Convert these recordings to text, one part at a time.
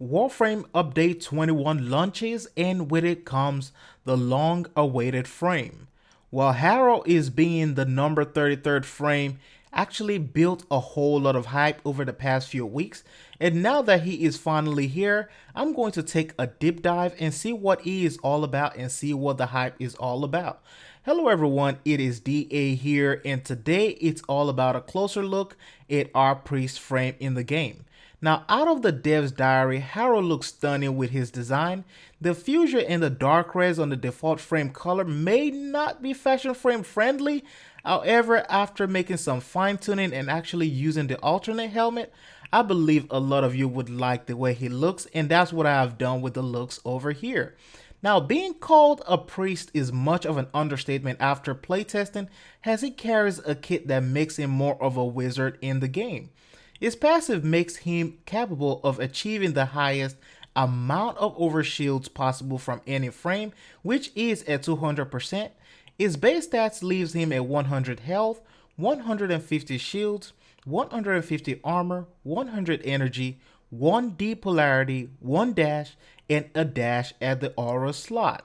Warframe Update 21 launches, and with it comes the long-awaited frame. While Harrow is being the number 33rd frame, actually built a whole lot of hype over the past few weeks, and now that he is finally here, I'm going to take a deep dive and see what he is all about and see what the hype is all about. Hello everyone, it is DA here, and today it's all about a closer look at our priest frame in the game. Now, out of the dev's diary, Harrow looks stunning with his design. The fusion and the dark reds on the default frame color may not be fashion frame friendly. However, after making some fine tuning and actually using the alternate helmet, I believe a lot of you would like the way he looks, and that's what I have done with the looks over here. Now, being called a priest is much of an understatement after playtesting, as he carries a kit that makes him more of a wizard in the game. His passive makes him capable of achieving the highest amount of overshields possible from any frame, which is at 200%. His base stats leaves him at 100 health, 150 shields, 150 armor, 100 energy, 1D polarity, 1 dash, and a dash at the aura slot.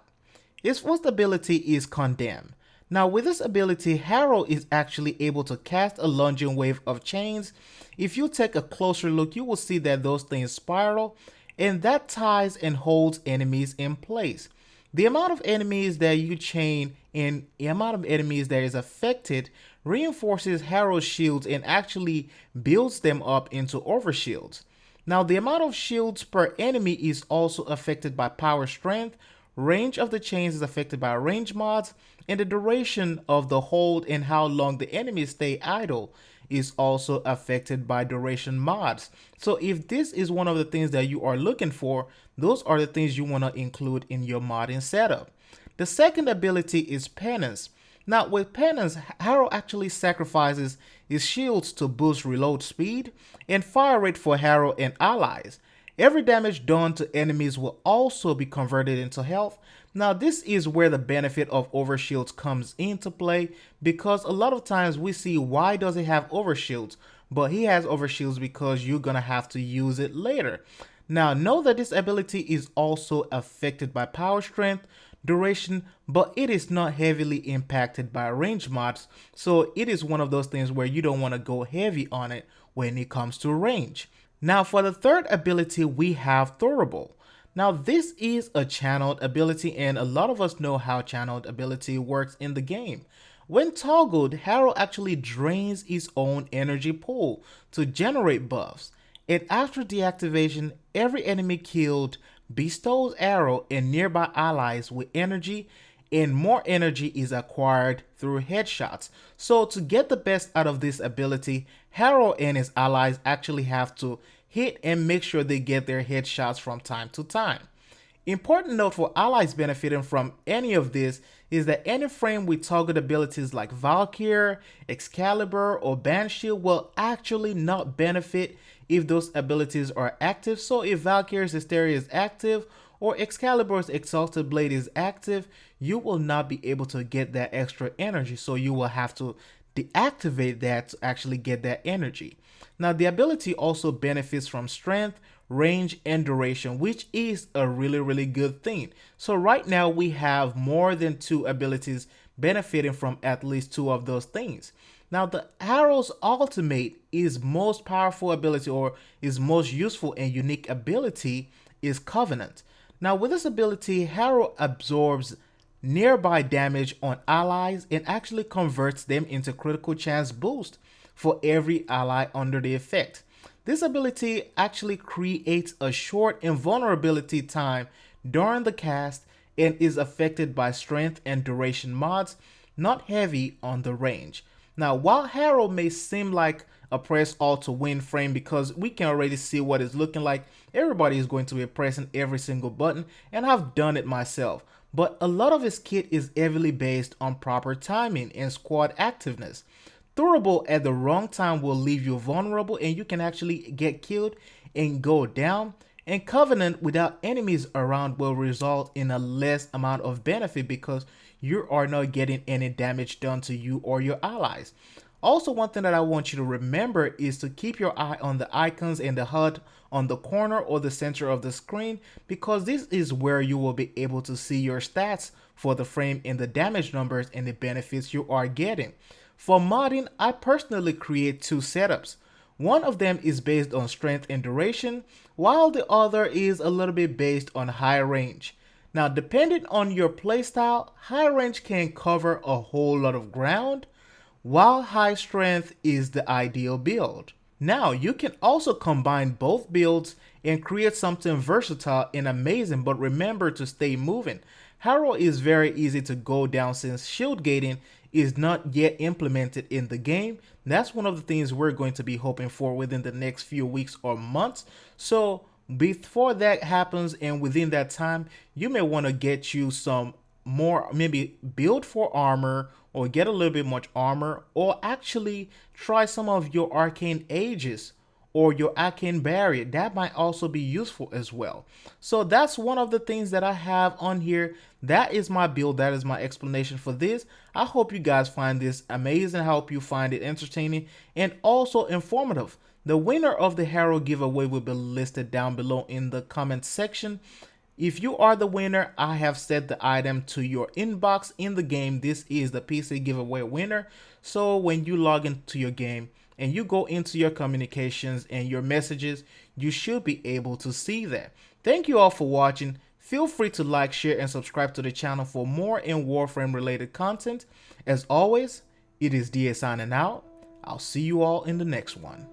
His first ability is Condemn. Now with this ability, Harrow is actually able to cast a lunging wave of chains. If you take a closer look, you will see that those things spiral, and that ties and holds enemies in place. The amount of enemies that you chain and the amount of enemies that is affected reinforces Harrow's shields and actually builds them up into overshields. Now the amount of shields per enemy is also affected by power strength. Range of the chains is affected by range mods, and the duration of the hold and how long the enemies stay idle is also affected by duration mods. So if this is one of the things that you are looking for, those are the things you want to include in your modding setup. The second ability is Penance. Now with Penance, Harrow actually sacrifices his shields to boost reload speed and fire rate for Harrow and allies. Every damage done to enemies will also be converted into health. Now this is where the benefit of overshields comes into play, because a lot of times we see why does he have overshields, but he has overshields because you're gonna have to use it later. Now know that this ability is also affected by power strength, duration, but it is not heavily impacted by range mods, so it is one of those things where you don't want to go heavy on it when it comes to range. Now for the third ability, we have Thurible. Now this is a channeled ability, and a lot of us know how channeled ability works in the game. When toggled, Harrow actually drains his own energy pool to generate buffs, and after deactivation, every enemy killed bestows Harrow and nearby allies with energy, and more energy is acquired through headshots. So to get the best out of this ability, Harrow and his allies actually have to hit and make sure they get their headshots from time to time. Important note for allies benefiting from any of this is that any frame with target abilities like Valkyrie, Excalibur, or Banshee will actually not benefit if those abilities are active. So if Valkyrie's Hysteria is active or Excalibur's Exalted Blade is active, you will not be able to get that extra energy. So you will have to deactivate that to actually get that energy. Now the ability also benefits from strength, range, and duration, which is a really good thing. So right now we have more than 2 abilities benefiting from at least 2 of those things. Now the Harrow's ultimate is most powerful ability, or is most useful and unique ability, is Covenant. Now with this ability, Harrow absorbs nearby damage on allies and actually converts them into critical chance boost for every ally under the effect. This ability actually creates a short invulnerability time during the cast and is affected by strength and duration mods, not heavy on the range. Now while Harrow may seem like a press all to win frame, because we can already see what it's looking like, everybody is going to be pressing every single button, and I've done it myself. But a lot of his kit is heavily based on proper timing and squad activeness. Thurible at the wrong time will leave you vulnerable and you can actually get killed and go down. And Covenant without enemies around will result in a less amount of benefit because you are not getting any damage done to you or your allies. Also, one thing that I want you to remember is to keep your eye on the icons and the HUD on the corner or the center of the screen, because this is where you will be able to see your stats for the frame and the damage numbers and the benefits you are getting. For modding, I personally create two setups. One of them is based on strength and duration, while the other is a little bit based on high range. Now, depending on your playstyle, high range can cover a whole lot of ground, while high strength is the ideal build. Now, you can also combine both builds and create something versatile and amazing, but remember to stay moving. Harrow is very easy to go down since shield gating is not yet implemented in the game. That's one of the things we're going to be hoping for within the next few weeks or months. So before that happens and within that time, you may want to get you some more, maybe build for armor or get a little bit much armor, or actually try some of your arcane ages or your arcane barrier. That might also be useful as well. So that's one of the things that I have on here. That is my build. That is my explanation for this. I hope you guys find this amazing. I hope you find it entertaining and also informative. The winner of the Harrow giveaway will be listed down below in the comment section. If you are the winner, I have set the item to your inbox in the game. This is the PC giveaway winner. So when you log into your game and you go into your communications and your messages, you should be able to see that. Thank you all for watching. Feel free to like, share, and subscribe to the channel for more in Warframe related content. As always, it is DA signing out. I'll see you all in the next one.